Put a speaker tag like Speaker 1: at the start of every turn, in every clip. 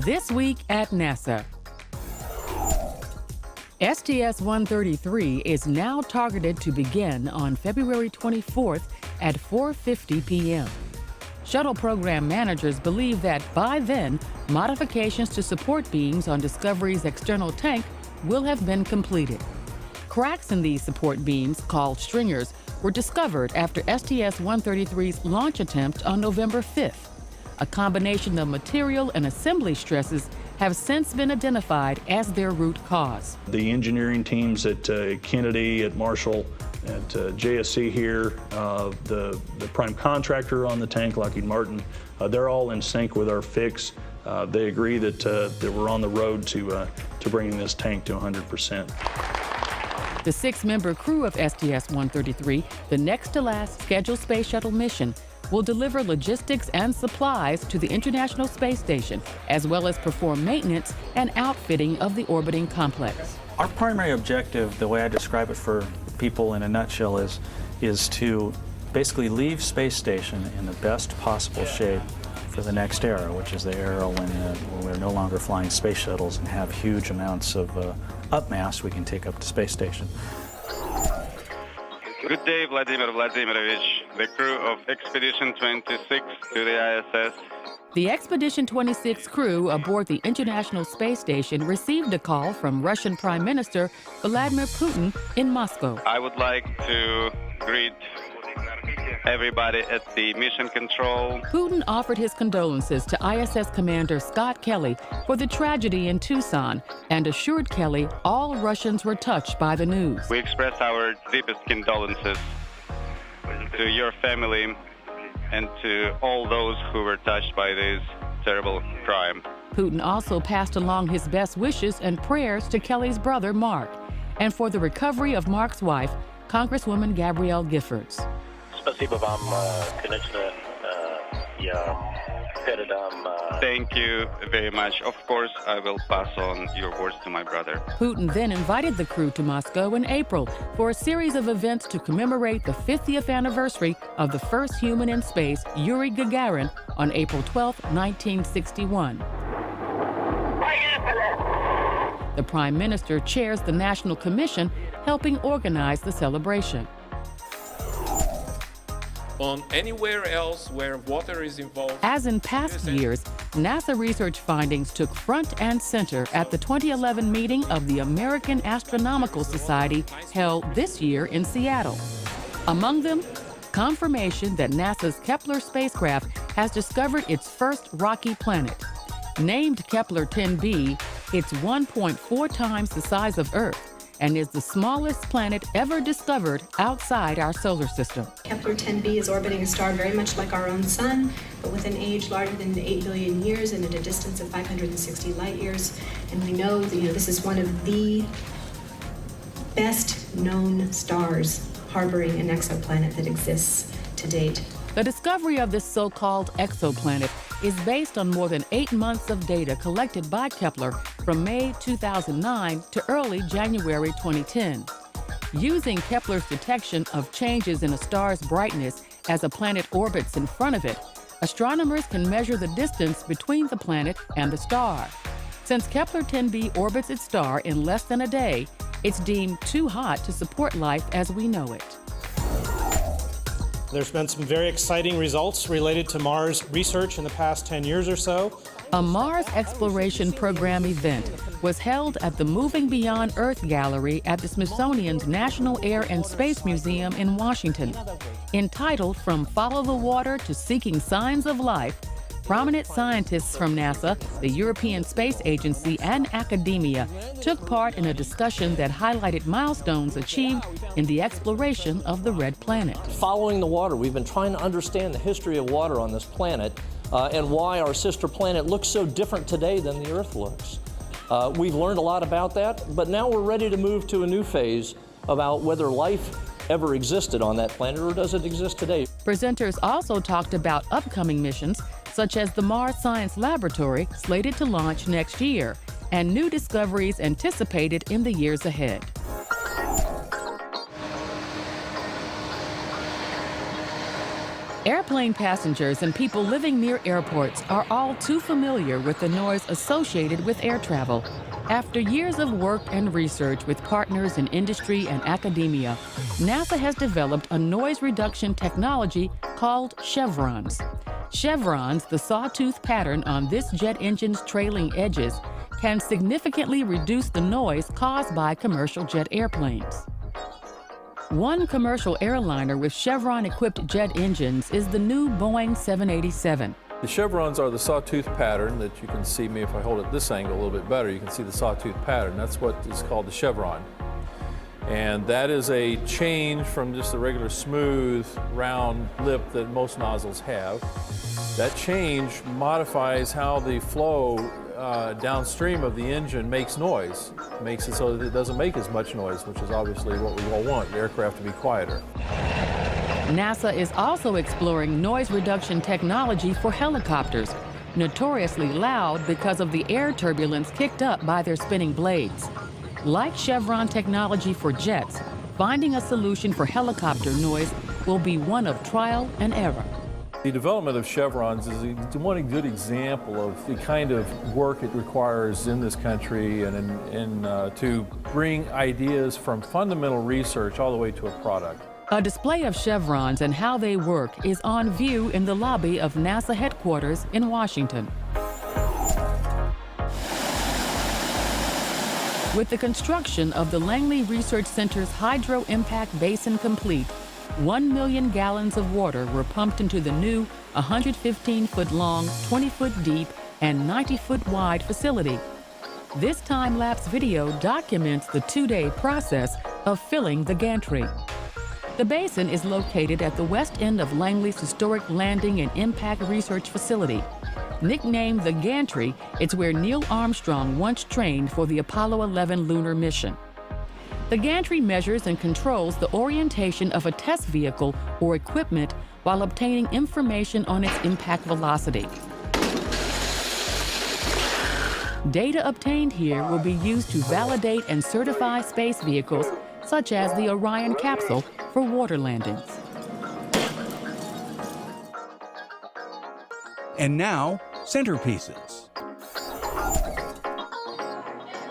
Speaker 1: This week at NASA. STS-133 is now targeted to begin on February 24th at 4:50 p.m. Shuttle program managers believe that by then, modifications to support beams on Discovery's external tank will have been completed. Cracks in these support beams, called stringers, were discovered after STS-133's launch attempt on November 5th. A combination of material and assembly stresses have since been identified as their root cause.
Speaker 2: The engineering teams at Kennedy, at Marshall, at JSC here, the prime contractor on the tank, Lockheed Martin, they're all in sync with our fix. They agree that we're on the road to bringing this tank to 100%.
Speaker 1: The 6-member crew of STS-133, the next-to-last scheduled space shuttle mission, will deliver logistics and supplies to the International Space Station, as well as perform maintenance and outfitting of the orbiting complex.
Speaker 3: Our primary objective, the way I describe it for people in a nutshell, is to basically leave space station in the best possible shape for the next era, which is the era when we're no longer flying space shuttles and have huge amounts of upmass we can take up to space station.
Speaker 4: Good day, Vladimir Vladimirovich, the crew of Expedition 26 to the ISS.
Speaker 1: The Expedition 26 crew aboard the International Space Station received a call from Russian Prime Minister Vladimir Putin in Moscow.
Speaker 4: I would like to greet everybody at the mission control.
Speaker 1: Putin offered his condolences to ISS Commander Scott Kelly for the tragedy in Tucson and assured Kelly all Russians were touched by the news.
Speaker 4: We express our deepest condolences to your family and to all those who were touched by this terrible crime.
Speaker 1: Putin also passed along his best wishes and prayers to Kelly's brother, Mark, and for the recovery of Mark's wife, Congresswoman Gabrielle Giffords.
Speaker 4: Thank you very much. Of course, I will pass on your words to my brother.
Speaker 1: Putin then invited the crew to Moscow in April for a series of events to commemorate the 50th anniversary of the first human in space, Yuri Gagarin, on April 12, 1961. The Prime Minister chairs the National Commission, helping organize the celebration.
Speaker 5: On anywhere else where water is involved.
Speaker 1: As in past years, NASA research findings took front and center at the 2011 meeting of the American Astronomical Society held this year in Seattle. Among them, confirmation that NASA's Kepler spacecraft has discovered its first rocky planet. Named Kepler 10b, it's 1.4 times the size of Earth and is the smallest planet ever discovered outside our solar system.
Speaker 6: Kepler 10b is orbiting a star very much like our own sun, but with an age larger than 8 billion years and at a distance of 560 light years. And we know that this is one of the best known stars harboring an exoplanet that exists to date.
Speaker 1: The discovery of this so-called exoplanet is based on more than 8 months of data collected by Kepler from May 2009 to early January 2010. Using Kepler's detection of changes in a star's brightness as a planet orbits in front of it, astronomers can measure the distance between the planet and the star. Since Kepler 10b orbits its star in less than a day, it's deemed too hot to support life as we know it.
Speaker 7: There's been some very exciting results related to Mars research in the past 10 years or so.
Speaker 1: A Mars Exploration Program event was held at the Moving Beyond Earth Gallery at the Smithsonian's National Air and Space Museum in Washington. Entitled From Follow the Water to Seeking Signs of Life, prominent scientists from NASA, the European Space Agency, and academia took part in a discussion that highlighted milestones achieved in the exploration of the red planet.
Speaker 8: Following the water, we've been trying to understand the history of water on this planet and why our sister planet looks so different today than the Earth looks. We've learned a lot about that, but now we're ready to move to a new phase about whether life ever existed on that planet or does it exist today.
Speaker 1: Presenters also talked about upcoming missions such as the Mars Science Laboratory, slated to launch next year, and new discoveries anticipated in the years ahead. Airplane passengers and people living near airports are all too familiar with the noise associated with air travel. After years of work and research with partners in industry and academia, NASA has developed a noise reduction technology called chevrons. Chevrons, the sawtooth pattern on this jet engine's trailing edges, can significantly reduce the noise caused by commercial jet airplanes. One commercial airliner with chevron-equipped jet engines is the new Boeing 787.
Speaker 9: The chevrons are the sawtooth pattern that you can see me if I hold it this angle a little bit better. You can see the sawtooth pattern. That's what is called the chevron. And that is a change from just the regular smooth, round lip that most nozzles have. That change modifies how the flow downstream of the engine makes noise. Makes it so that it doesn't make as much noise, which is obviously what we all want, the aircraft to be quieter.
Speaker 1: NASA is also exploring noise reduction technology for helicopters, notoriously loud because of the air turbulence kicked up by their spinning blades. Like Chevron technology for jets, finding a solution for helicopter noise will be one of trial and error.
Speaker 9: The development of chevrons is one good example of the kind of work it requires in this country and to bring ideas from fundamental research all the way to a product.
Speaker 1: A display of chevrons and how they work is on view in the lobby of NASA headquarters in Washington. With the construction of the Langley Research Center's Hydro Impact Basin complete, 1 million gallons of water were pumped into the new 115-foot-long, 20-foot-deep, and 90-foot-wide facility. This time-lapse video documents the two-day process of filling the gantry. The basin is located at the west end of Langley's historic Landing and Impact Research Facility. Nicknamed the Gantry, it's where Neil Armstrong once trained for the Apollo 11 lunar mission. The gantry measures and controls the orientation of a test vehicle or equipment while obtaining information on its impact velocity. Data obtained here will be used to validate and certify space vehicles such as the Orion capsule for water landings.
Speaker 10: And now, centerpieces.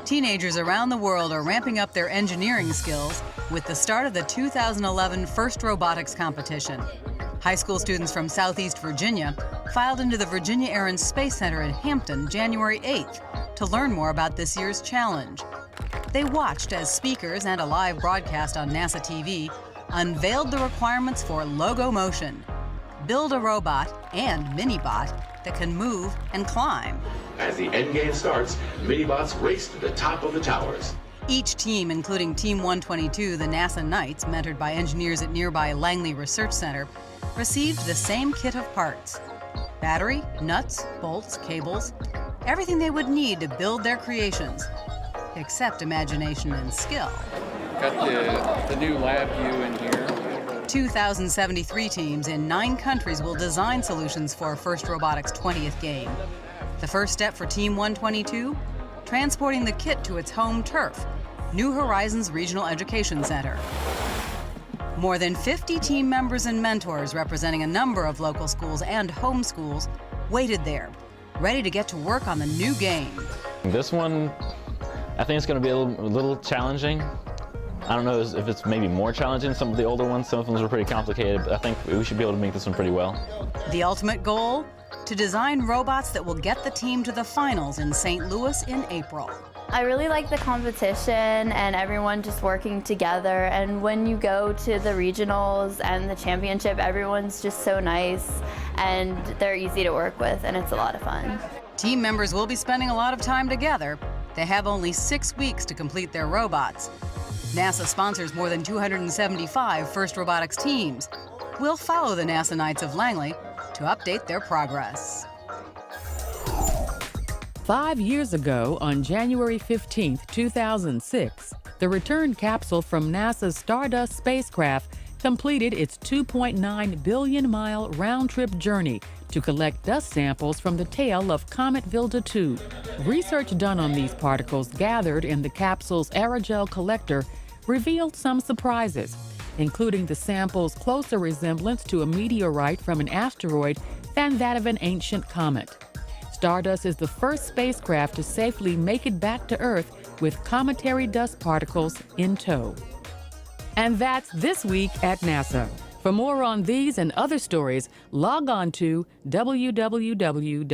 Speaker 11: Teenagers around the world are ramping up their engineering skills with the start of the 2011 First Robotics competition. High school students from Southeast Virginia filed into the Virginia Air and Space Center in Hampton January 8th to learn more about this year's challenge. They watched as speakers and a live broadcast on NASA TV unveiled the requirements for logo motion. Build a robot and mini-bot that can move and climb.
Speaker 12: As the endgame starts, mini-bots race to the top of the towers.
Speaker 11: Each team, including Team 122, the NASA Knights, mentored by engineers at nearby Langley Research Center, received the same kit of parts. Battery, nuts, bolts, cables, everything they would need to build their creations, except imagination and skill.
Speaker 13: Got the new lab view in here.
Speaker 11: 2,073 teams in 9 countries will design solutions for First Robotics' 20th game. The first step for Team 122? Transporting the kit to its home turf, New Horizons Regional Education Center. More than 50 team members and mentors representing a number of local schools and home schools waited there, ready to get to work on the new game.
Speaker 14: This one, I think it's going to be a little challenging. I don't know if it's maybe more challenging than some of the older ones. Some of them were pretty complicated, but I think we should be able to make this one pretty well.
Speaker 11: The ultimate goal? To design robots that will get the team to the finals in St. Louis in April.
Speaker 15: I really like the competition and everyone just working together, and when you go to the regionals and the championship, everyone's just so nice and they're easy to work with and it's a lot of fun.
Speaker 11: Team members will be spending a lot of time together. They have only 6 weeks to complete their robots. NASA sponsors more than 275 First Robotics teams. We'll follow the NASA Knights of Langley to update their progress.
Speaker 1: 5 years ago, on January 15, 2006, the return capsule from NASA's Stardust spacecraft completed its 2.9 billion-mile round-trip journey to collect dust samples from the tail of Comet Vilda 2. Research done on these particles gathered in the capsule's aerogel collector revealed some surprises. including the sample's closer resemblance to a meteorite from an asteroid than that of an ancient comet. Stardust is the first spacecraft to safely make it back to Earth with cometary dust particles in tow. And that's This Week at NASA. For more on these and other stories, log on to www.nasa.gov.